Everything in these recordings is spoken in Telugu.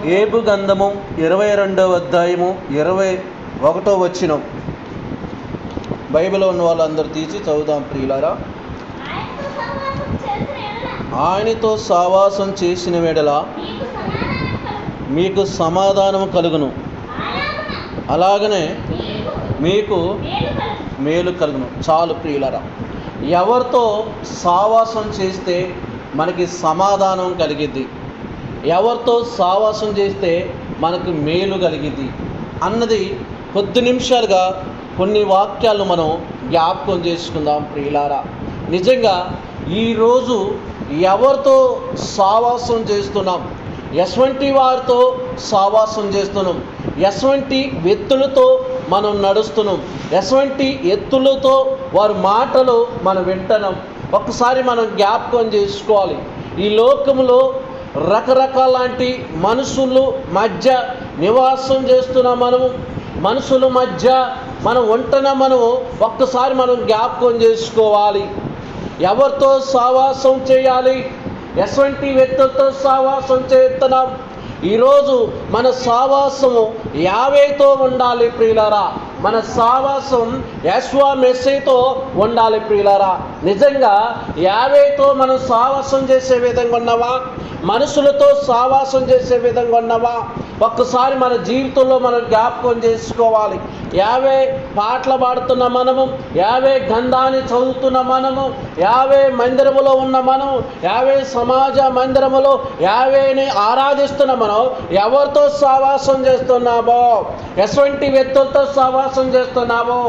ఏబు గంధము 22వ అధ్యాయము 21వ వచనం. బైబిల్లో ఉన్న వాళ్ళందరూ తీసి చదువుదాం ప్రియులారా. ఆయనతో సావాసం చేసిన వేళ మీకు సమాధానం కలుగును, అలాగనే మీకు మేలు కలుగును. చాలు ప్రియులారా, ఎవరితో సావాసం చేస్తే మనకి సమాధానం కలిగిద్ది, ఎవరితో సావాసం చేస్తే మనకు మేలు కలిగిద్ది అన్నది కొద్ది నిమిషాలుగా కొన్ని వాక్యాలు మనం జ్ఞాపకం చేసుకుందాం ప్రియులారా. నిజంగా ఈరోజు ఎవరితో సావాసం చేస్తున్నాం, ఎటువంటి వారితో సావాసం చేస్తున్నాం, ఎటువంటి వ్యక్తులతో మనం నడుస్తున్నాం, ఎటువంటి ఎత్తులతో వారి మాటలు మనం వింటున్నాం, ఒక్కసారి మనం జ్ఞాపకం చేసుకోవాలి. ఈ లోకంలో రకరకాలాంటి మనుషులు మధ్య నివాసం చేస్తున్న మనము, మనుషుల మధ్య మనం ఉంటున్న మనము ఒక్కసారి మనం జ్ఞాపకం చేసుకోవాలి. ఎవరితో సావాసం చేయాలి, ఎటువంటి వ్యక్తులతో సావాసం చేస్తున్నాం. ఈరోజు మన సావాసము యావేతో ఉండాలి ప్రియులారా. మన సావాసం యెహోవా మెస్సీతో ఉండాలి ప్రియులారా. నిజంగా యావేతో మనం సావాసం చేసే విధంగా ఉన్నావా, మనుషులతో సావాసం చేసే విధంగా ఉన్నావా? ఒక్కసారి మన జీవితంలో మనం జ్ఞాపకం చేసుకోవాలి. యావే పాటలు పాడుతున్న మనము, యావే గంధాన్ని చదువుతున్న మనము, యావే మందిరములో ఉన్న మనము, యావే సమాజ మందిరములో యావేని ఆరాధిస్తున్న మనం ఎవరితో సావాసం చేస్తున్నామో, ఎటువంటి వ్యక్తులతో సావాసం చేస్తున్నామో,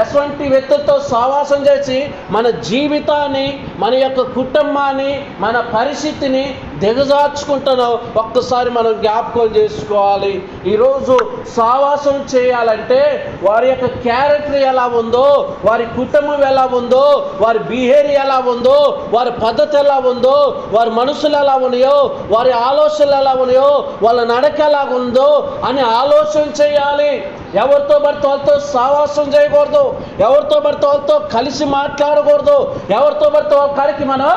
ఎటువంటి వ్యక్తులతో సావాసం చేసి మన జీవితాన్ని, మన యొక్క కుటుంబాన్ని, మన పరిస్థితిని దిగజార్చుకుంటున్నాం. ఒక్కసారి మనం జ్ఞాపకం చేసుకోవాలి. ఈరోజు సావాసం చేయాలంటే వారి యొక్క క్యారెక్టర్ ఎలా ఉందో, వారి కుటుంబం ఎలా ఉందో, వారి బిహేవియర్ ఎలా ఉందో, వారి పద్ధతి ఎలా ఉందో, వారి మనసులు ఎలా ఉన్నాయో, వారి ఆలోచనలు ఎలా ఉన్నాయో, వాళ్ళ నడక ఎలా ఉందో అని ఆలోచన చేయాలి. ఎవరితో పడితే వాళ్ళతో సావాసం చేయకూడదు, ఎవరితో పడితే వాళ్ళతో కలిసి మాట్లాడకూడదు, ఎవరితో పడితే వాళ్ళ కాడికి మనం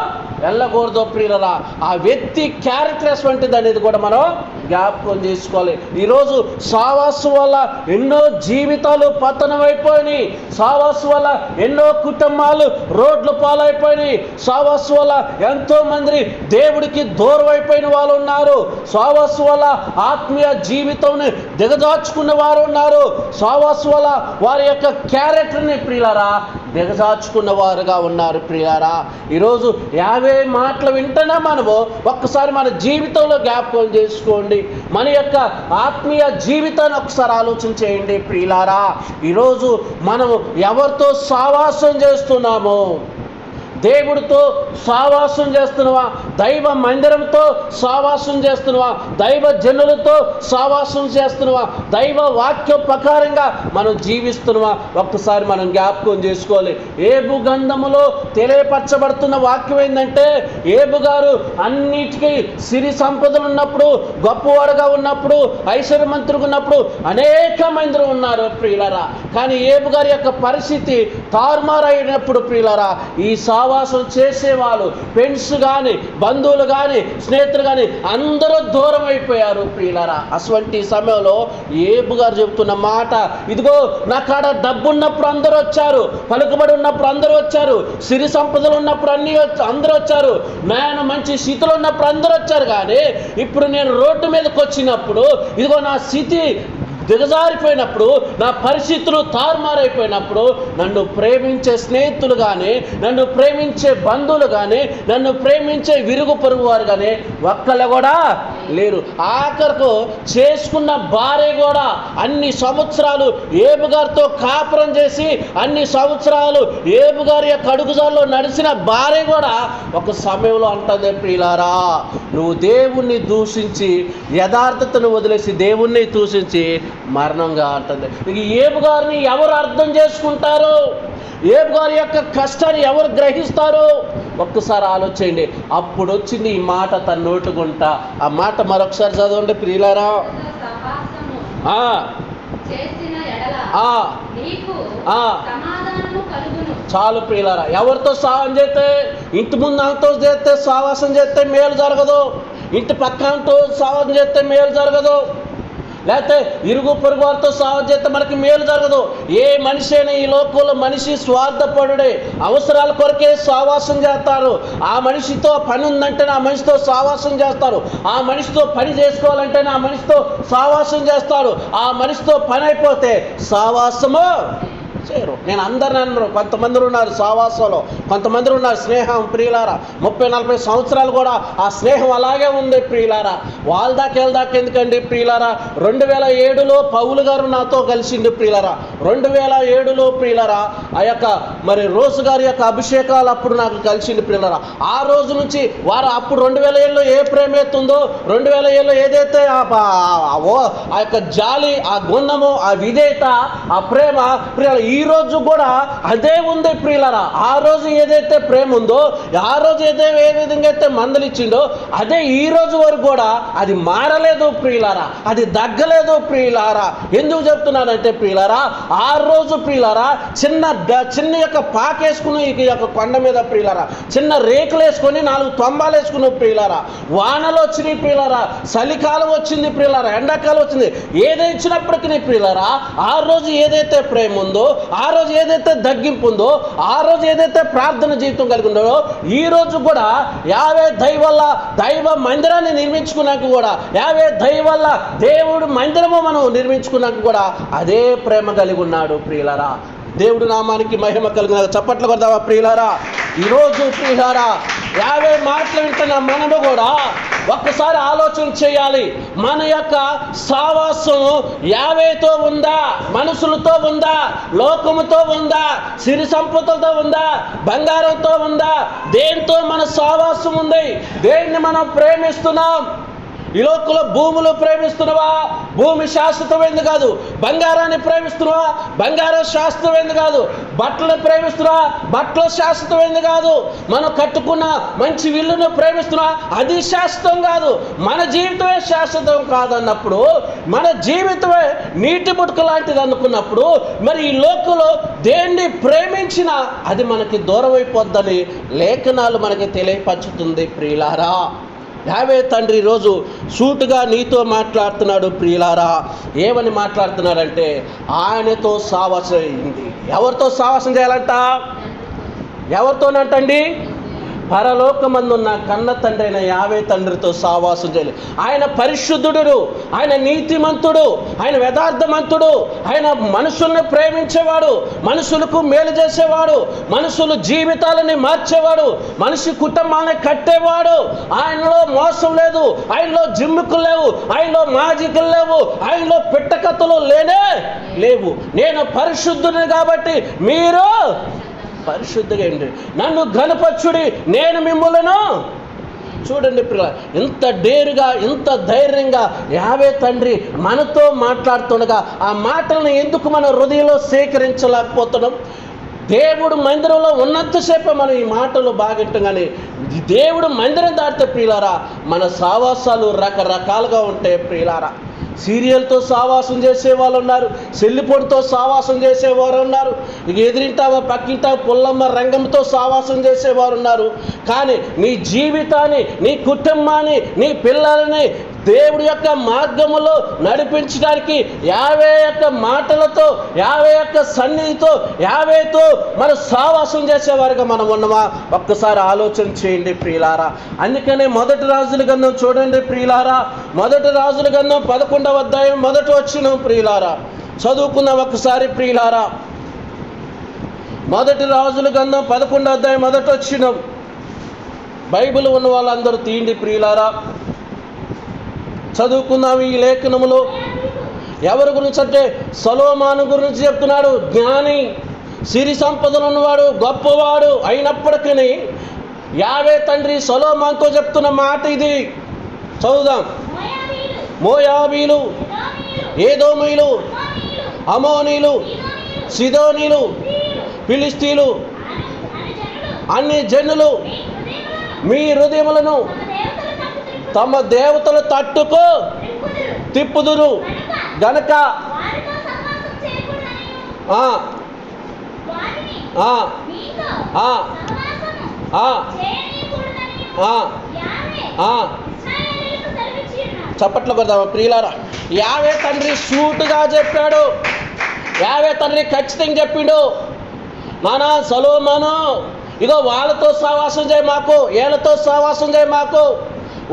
వెళ్ళకూడదు ప్రియులారా. ఆ వ్యక్తి క్యారెక్టర్స్ వంటిది అనేది కూడా మనం జ్ఞాపకం చేసుకోవాలి. ఈరోజు సావాసం వల్ల ఎన్నో జీవితాలు పతనమైపోయినాయి, సావాసం వల్ల ఎన్నో కుటుంబాలు రోడ్ల పాలైపోయినాయి, సావాసం వల్ల ఎంతో మంది దేవుడికి దూరం అయిపోయిన వాళ్ళు ఉన్నారు, సావాసం వల్ల ఆత్మీయ జీవితంని దిగజార్చుకున్న వారు ఉన్నారు, సావాసం వల్ల వారి యొక్క క్యారెక్టర్ని ప్రియులారా దిగజార్చుకున్న వారుగా ఉన్నారు ప్రియులారా. ఈరోజు యావే మాటలు వింటున్నా మనము ఒక్కసారి మన జీవితంలో జ్ఞాపకం చేసుకోండి. మన యొక్క ఆత్మీయ జీవితాన్ని ఒకసారి ఆలోచన చేయండి ప్రియులారా. ఈరోజు మనము ఎవరితో సావాసం చేస్తున్నామో, దేవుడితో సావాసం చేస్తున్నావా, దైవ మందిరంతో సావాసం చేస్తున్నావా, దైవ జనులతో సావాసం చేస్తున్నావా, దైవ వాక్యం ప్రకారంగా మనం జీవిస్తున్నావా? ఒక్కసారి మనం జ్ఞాపకం చేసుకోవాలి. ఏబు గంధములో తెలియపరచబడుతున్న వాక్యం ఏంటంటే, ఏబు గారు అన్నిటికీ సిరి సంపదలు ఉన్నప్పుడు, గొప్పవాడుగా ఉన్నప్పుడు, ఐశ్వర్యమంతుడుగా ఉన్నప్పుడు అనేక మంది ఉన్నారు ప్రియులారా. కానీ ఏబు గారి యొక్క పరిస్థితి తారుమారైనప్పుడు ప్రియులారా, ఈ సావాసం చేసేవాళ్ళు, ఫ్రెండ్స్ కానీ, బంధువులు కానీ, స్నేహితులు కానీ అందరూ దూరం అయిపోయారు ప్రియులారా. అటువంటి సమయంలో ఏబు గారు చెబుతున్న మాట, ఇదిగో నా కాడ డబ్బు ఉన్నప్పుడు అందరూ వచ్చారు, పలుకుబడి ఉన్నప్పుడు అందరూ వచ్చారు, సిరి సంపదలు ఉన్నప్పుడు అందరూ వచ్చారు, నేను మంచి స్థితిలో ఉన్నప్పుడు అందరూ వచ్చారు, కానీ ఇప్పుడు నేను రోడ్డు మీదకి వచ్చినప్పుడు, ఇదిగో నా స్థితి దిగజారిపోయినప్పుడు, నా పరిస్థితులు తారుమారైపోయినప్పుడు, నన్ను ప్రేమించే స్నేహితులు కానీ, నన్ను ప్రేమించే బంధువులు కానీ, నన్ను ప్రేమించే విరుగు పొరుగు వారు కానీ ఒక్కళ్ళు కూడా లేరు. ఆఖరకు చేసుకున్న భార్య కూడా అన్ని సంవత్సరాలు ఏబు గారితో కాపురం చేసి, అన్ని సంవత్సరాలు ఏబు గారి యొక్క అడుగుజాల్లో నడిచిన భార్య కూడా ఒక సమయంలో అంటుంది, ప్రియులారా నువ్వు దేవుణ్ణి దూషించి, యథార్థతను వదిలేసి దేవుణ్ణి దూషించి మరణంగా అంటుంది. ఏబు గారిని ఎవరు అర్థం చేసుకుంటారు, ఏబు గారి యొక్క కష్టాన్ని ఎవరు గ్రహిస్తారు? ఒక్కసారి ఆలోచించండి. అప్పుడు వచ్చింది ఈ మాట తన నోటుకుంటా. ఆ మాట మరొకసారి చదవండి ప్రియులారా. చాలు ప్రియులారా. ఎవరితో సావం చేస్తే, ఇంటి ముందు అంతో చేస్తే, సావాసం చేస్తే మేలు జరగదు. ఇంటి పక్కనతో సహాయం చేస్తే మేలు జరగదు, లేకపోతే ఇరుగు పొరుగు వారితో సహాయం చేస్తే మనకి మేలు జరగదు. ఏ మనిషి అయినా ఈ లోకంలో మనిషి స్వార్థపరుడే, అవసరాల కొరకే సహవాసం చేస్తారు. ఆ మనిషితో పని ఉందంటేనే ఆ మనిషితో సహవాసం చేస్తారు. ఆ మనిషితో పని చేసుకోవాలంటేనే ఆ మనిషితో సహవాసం చేస్తారు. ఆ మనిషితో పని అయిపోతే సహవాసము చేయరు. నేను అందరిని అన్నారు, కొంతమంది ఉన్నారు సహవాసంలో, కొంతమంది ఉన్నారు స్నేహం. ప్రియులారా 30-40 సంవత్సరాలు కూడా ఆ స్నేహం అలాగే ఉంది ప్రియులారా. వాళ్ళ దాకా ఎందుకండి ప్రియులారా, 2007లో పౌలు గారు నాతో కలిసిండు ప్రియులారా. 2007లో ప్రియులారా ఆ యొక్క మరి రోజు గారి యొక్క అభిషేకాలు అప్పుడు నాకు కలిసిండు ప్రియులారా. ఆ రోజు నుంచి వారు అప్పుడు 2007లో ఏ ప్రేమ ఎత్తుందో, 2007లో ఏదైతే ఆ యొక్క జాలి, ఆ గుణము, ఆ విధేయత, ఆ ప్రేమ ప్రియుల ఈ రోజు కూడా అదే ఉంది ప్రియులారా. ఆ రోజు ఏదైతే ప్రేమ ఉందో, ఆ రోజు ఏ విధంగా అయితే మందలిచ్చిండో అదే ఈ రోజు వరకు కూడా అది మారలేదు ప్రియులారా, అది దగ్గలేదు ప్రియులారా. ఎందుకు చెప్తున్నానంటే ప్రియులారా, ఆ రోజు ప్రియులారా చిన్న యొక్క పాకేసుకుని ఈ యొక్క కొండ మీద ప్రియులారా, చిన్న రేకులు వేసుకొని 4 తొంబాలు వేసుకుని ప్రియులారా, వానలు వచ్చినాయి ప్రియులారా, చలికాలం వచ్చింది ప్రియులారా, ఎండాకాలం వచ్చింది. ఏది ఇచ్చినప్పటికీ ప్రియులారా ఆ రోజు ఏదైతే ప్రేమ ఉందో, ఆ రోజు ఏదైతే తగ్గింపు ఉందో, ఆ రోజు ఏదైతే ప్రార్థన జీవితం కలిగి ఉందో, ఈ రోజు కూడా యావే దైవ మందిరాన్ని నిర్మించుకున్నాక కూడా, యావే వల్ల దేవుడు మందిరము మనం నిర్మించుకున్నాక కూడా అదే ప్రేమ కలిగి ఉన్నాడు ప్రియులారా. దేవుడు నామానికి మహిమ కలిగిన చప్పట్లు కొడదామా ప్రియులారా. ఈరోజు ప్రియులారా 50 మాటలు వింటున్న మనము కూడా ఒక్కసారి ఆలోచన చేయాలి. మన యొక్క సావాసం 50తో ఉందా, మనుషులతో ఉందా, లోకముతో ఉందా, సిరి సంపదలతో ఉందా, బంగారంతో ఉందా, దేనితో మన సావాసం ఉంది? దేన్ని మనం ప్రేమిస్తున్నాం? ఈ లోకంలో భూములు ప్రేమిస్తున్నావా? భూమి శాశ్వతమైంది కాదు. బంగారాన్ని ప్రేమిస్తున్నావా? బంగారం శాశ్వతమైంది కాదు. బట్టలు ప్రేమిస్తున్నావా? బట్టలు శాశ్వతమైంది కాదు. మనం కట్టుకున్న మంచి ఇల్లును ప్రేమిస్తున్నావా? అది శాశ్వతం కాదు. మన జీవితమే శాశ్వతం కాదన్నప్పుడు, మన జీవితమే నీటి బుడక లాంటిది అనుకున్నప్పుడు, మరి ఈ లోకంలో దేన్ని ప్రేమించినా అది మనకి దూరం అయిపోద్దని లేఖనాలు మనకి తెలియపరుచుతుంది ప్రియులారా. యావే తండ్రి ఈరోజు సూటుగా నీతో మాట్లాడుతున్నాడు ప్రియులారా. ఏమని మాట్లాడుతున్నాడంటే ఆయనతో సావాసం అయింది. ఎవరితో సావాసం చేయాలంట? ఎవరితోనంటండి? పరలోకమందున్న కన్న తండ్రి అయిన యావే తండ్రితో సావాసం చేయాలి. ఆయన పరిశుద్ధుడు, ఆయన నీతిమంతుడు, ఆయన యథార్థమంతుడు, ఆయన మనుషుల్ని ప్రేమించేవాడు, మనుషులకు మేలు చేసేవాడు, మనుషుల జీవితాలని మార్చేవాడు, మనిషి కుటుంబాన్ని కట్టేవాడు. ఆయనలో మోసం లేదు, ఆయనలో జిమ్ముకులు లేవు, ఆయనలో మాజికులు లేవు, ఆయనలో పిట్టకథలు లేవు. నేను పరిశుద్ధుడిని కాబట్టి మీరు పరిశుద్ధిగా ఉండి నన్ను ఘనపరచుడి, నేను మిమ్ములను. చూడండి పిల్ల, ఇంత డేరుగా, ఇంత ధైర్యంగా యావే తండ్రి మనతో మాట్లాడుతుండగా ఆ మాటలను ఎందుకు మన హృదయంలో సేకరించలేకపోతున్నాం? దేవుడు మందిరంలో ఉన్నంతసేపు మనం ఈ మాటలు బాగింటాం, కానీ దేవుడు మందిరం దాటితే ప్రియులారా మన సావాసాలు రకరకాలుగా ఉంటాయి ప్రియులారా. సీరియల్తో సావాసం చేసేవాళ్ళు ఉన్నారు, సెల్లిపొడితో సావాసం చేసేవారు ఉన్నారు, ఇక ఎదిరింటావా పక్కింటా పుల్లమ్మ రంగంతో సావాసం చేసేవారు ఉన్నారు. కానీ నీ జీవితాన్ని, నీ కుటుంబాన్ని, నీ పిల్లలని దేవుడి యొక్క మార్గములో నడిపించడానికి యావే యొక్క మాటలతో, యావే యొక్క సన్నిధితో, యావేతో మన సావాసం చేసేవారుగా మనం ఉన్నామా? ఒక్కసారి ఆలోచన చేయండి ప్రియులారా. అందుకనే మొదటి రాజుల గ్రంథం చూడండి ప్రియులారా. మొదటి రాజుల గ్రంథం 11వ అధ్యాయం మొదటి వచనం ప్రియులారా చదువుకుందాం ఒకసారి ప్రియులారా. మొదటి రాజుల గ్రంథం 11వ అధ్యాయం మొదటి వచనం. బైబిల్ ఉన్న వాళ్ళందరూ తీయండి ప్రియులారా, చదువుకుందాం. ఈ లేఖనములో ఎవరి గురించి అంటే సొలొమోను గురించి చెప్తున్నాడు. జ్ఞాని, సిరి సంపదలు ఉన్నవాడు, గొప్పవాడు అయినప్పటికీ యావే తండ్రి సొలొమోనుతో చెప్తున్న మాట ఇది. చదువుదాం. మోయాబీలు, ఏదోమీలు, అమోనీలు, సిదోనీలు, ఫిలిస్తీలు అన్ని జనులు మీ హృదయములను తమ దేవతల తట్టుకు తిప్పుదురు గనక చప్పట్లు కొడదామా ప్రియులారా? యావే తండ్రి సూటుగా చెప్పాడు. యావే తండ్రి ఖచ్చితంగా చెప్పిండు, నానా సొలొమోను ఇగో వాళ్ళతో సహవాసం చేయి మాకు, వీళ్ళతో సహవాసం చేయి మాకు.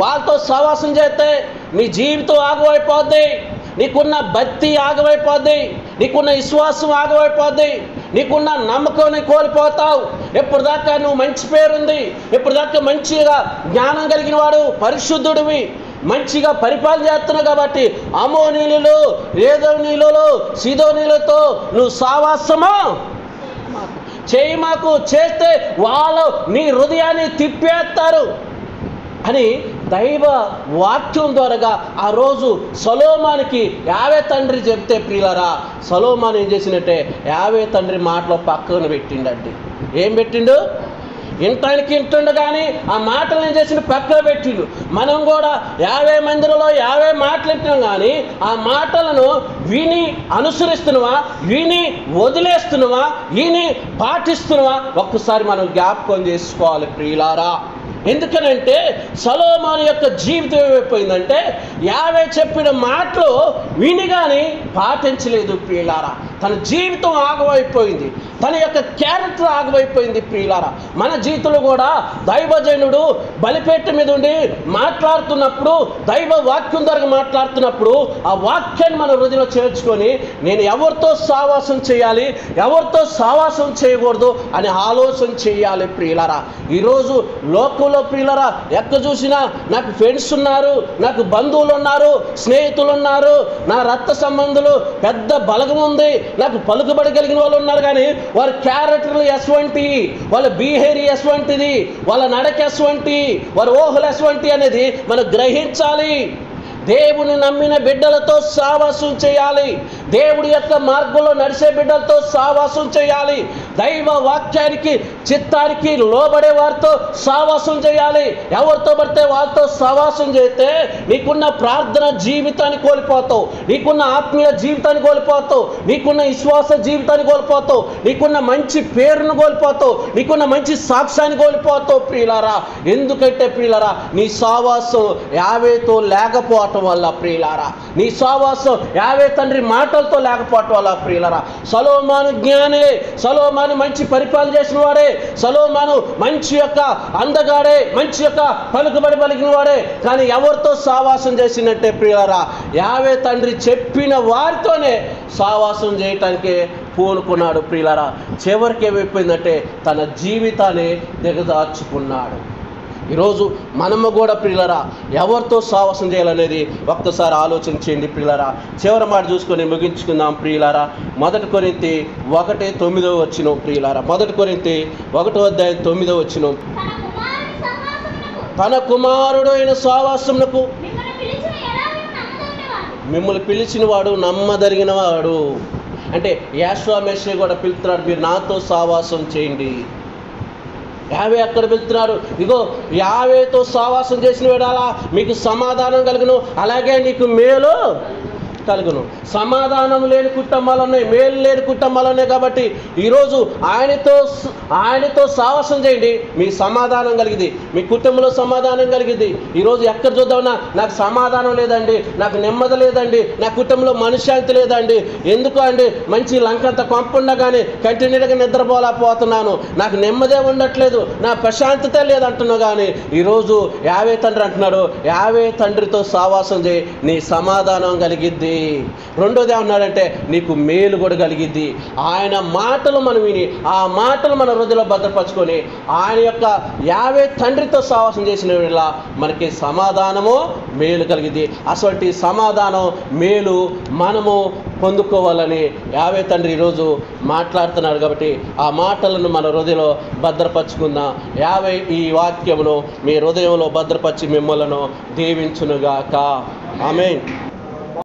వాళ్ళతో సహవాసం చేస్తే నీ జీవితం ఆగమైపోద్ది, నీకున్న భక్తి ఆగమైపోద్ది, నీకున్న విశ్వాసం ఆగమైపోద్ది, నీకున్న నమ్మకం కోల్పోతావు. ఎప్పుడు దాకా నువ్వు మంచి పేరుంది, ఎప్పుడు దాకా మంచిగా జ్ఞానం కలిగిన వాడు, పరిశుద్ధుడివి, మంచిగా పరిపాలన చేస్తున్నావు కాబట్టి అమోనీయులు, ఏదోనీయులు, సీదోనీయులతో నువ్వు సావాసమా చేయి మాకు, చేస్తే వాళ్ళు నీ హృదయాన్ని తిప్పేస్తారు అని దైవ వాక్యం ద్వారాగా ఆ రోజు సొలొమోనుకి యావే తండ్రి చెప్తే ప్రియులారా, సొలొమోను ఏం చేసినట్టే యావే తండ్రి మాటలో పక్కన పెట్టిండండి. ఏం పెట్టిండు? ఇంటానికి ఇంటుండు కానీ ఆ మాటలు ఏం చేసిన పక్కన పెట్టిండు. మనం కూడా 50 మందిలో 50 మాటలు వింటున్నాం కానీ ఆ మాటలను విని అనుసరిస్తున్నావా, విని వదిలేస్తున్నావా, విని పాటిస్తున్నావా? ఒక్కసారి మనం జ్ఞాపకం చేసుకోవాలి ప్రియులారా. ఎందుకనంటే సొలొమోను యొక్క జీవితం ఏమైపోయిందంటే 50 చెప్పిన మాటలు విని కానీ పాటించలేదు ప్రియులారా. తన జీవితం ఆగమైపోయింది, తన యొక్క క్యారెక్టర్ ఆగమైపోయింది ప్రియులారా. మన జీవితంలో కూడా దైవజనుడు బలిపేట మీద ఉండి మాట్లాడుతున్నప్పుడు, దైవ వాక్యం ద్వారా మాట్లాడుతున్నప్పుడు ఆ వాక్యాన్ని మన హృదయంలో చేర్చుకొని నేను ఎవరితో సావాసం చేయాలి, ఎవరితో సావాసం చేయకూడదు అని ఆలోచన చేయాలి ప్రియులారా. ఈరోజు లోకంలో ప్రియులారా ఎక్కడ చూసినా నాకు ఫ్రెండ్స్ ఉన్నారు, నాకు బంధువులు ఉన్నారు, స్నేహితులు ఉన్నారు, నా రక్త సంబంధులు పెద్ద బలగం ఉంది, నాకు పలుకుబడి కలిగిన వాళ్ళు ఉన్నారు. కానీ వారి క్యారెక్టర్లు ఎస్వంటి, వాళ్ళ బిహేవియర్ ఎస్వంటిది, వాళ్ళ నడక ఎస్వంటి, వారి ఊహలు ఎస్వంటి అనేది మనం గ్రహించాలి. దేవుని నమ్మిన బిడ్డలతో సావాసం చేయాలి, దేవుడి యొక్క మార్గంలో నడిచే బిడ్డలతో సావాసం చేయాలి, దైవ వాక్యానికి చిత్తానికి లోబడే వారితో సావాసం చేయాలి. ఎవరితో పడితే వాళ్ళతో సావాసం చేస్తే నీకున్న ప్రార్థన జీవితాన్ని కోల్పోతావు, నీకున్న ఆత్మీయ జీవితాన్ని కోల్పోతావు, నీకున్న విశ్వాస జీవితాన్ని కోల్పోతావు, నీకున్న మంచి పేరును కోల్పోతావు, నీకున్న మంచి సాక్ష్యాన్ని కోల్పోతావు ప్రియులారా. ఎందుకంటే ప్రియులారా నీ సావాసం యావేతో లేకపోవటం వల్ల ప్రియులారా, నీ సావాసం యావే తండ్రి మాటలతో లేకపోవటం వల్ల ప్రియులారా. సొలొమోను జ్ఞానే, సొలొమోను మంచి పరిపాలన చేసిన వాడే, సొలొమోను మంచి యొక్క అందగాడే, మంచి యొక్క పలుకుబడి పలికిన వాడే. కానీ ఎవరితో సావాసం చేసినట్టే ప్రియులారా యావే తండ్రి చెప్పిన వారితోనే సావాసం చేయటానికి పూనుకున్నాడు ప్రియులారా. చివరికి ఏమైపోయిందంటే తన జీవితాన్ని దిగజార్చుకున్నాడు. ఈరోజు మనము కూడా ప్రియులారా ఎవరితో సావాసం చేయాలనేది ఒక్కసారి ఆలోచన చేయండి ప్రియులారా. చివరి మాట చూసుకొని ముగించుకుందాం ప్రియులారా. 1 కొరింథీ 1:9 ప్రియులారా. 1 కొరింథీ 1:9 తన కుమారుడు అయిన సావాసమునకు మిమ్మల్ని పిలిచిన వాడు నమ్మదగిన వాడు. అంటే యేషువ మెస్సీయ కూడా పిలుస్తున్నాడు, మీరు నాతో సావాసం చేయండి. యావే అక్కడ వెళ్తున్నారు, ఇగో యావేతో సావాసం చేసిన వేడాలా మీకు సమాధానం కలుగును, అలాగే నీకు మేలు కలుగును. సమాధానం లేని కుటుంబాలు ఉన్నాయి, మేలు లేని కుటుంబాలు ఉన్నాయి. కాబట్టి ఈరోజు ఆయనతో సావాసం చేయండి, మీ సమాధానం కలిగింది, మీ కుటుంబంలో సమాధానం కలిగింది. ఈరోజు ఎక్కడ చూద్దామన్నా నాకు సమాధానం లేదండి, నాకు నెమ్మది లేదండి, నా కుటుంబంలో మనశ్శాంతి లేదండి. ఎందుకు అండి? మంచి లంకంత కొంపుండగానే కంటిన్యూగా నిద్రపోలేకపోతున్నాను, నాకు నెమ్మదే ఉండట్లేదు, నా ప్రశాంతత లేదంటున్నావు. కానీ ఈరోజు యావే తండ్రి అంటున్నాడు, యావే తండ్రితో సావాసం చేయి, నీ సమాధానం కలిగిద్ది. రెండోది ఏమన్నాడంటే నీకు మేలు కూడా కలిగిద్ది. ఆయన మాటలు మనం విని ఆ మాటలు మన హృదయంలో భద్రపరచుకొని ఆయన యొక్క యావే తండ్రితో సావాసం చేసిన వేళ మనకి సమాధానము మేలు కలిగిద్ది. అటువంటి సమాధానం మేలు మనము పొందుకోవాలని యావే తండ్రి ఈరోజు మాట్లాడుతున్నాడు. కాబట్టి ఆ మాటలను మన హృదయంలో భద్రపరచుకుందాం. యావే ఈ వాక్యమును మీ హృదయంలో భద్రపరిచి మిమ్మలను దీవించునుగాక. ఆమేన్.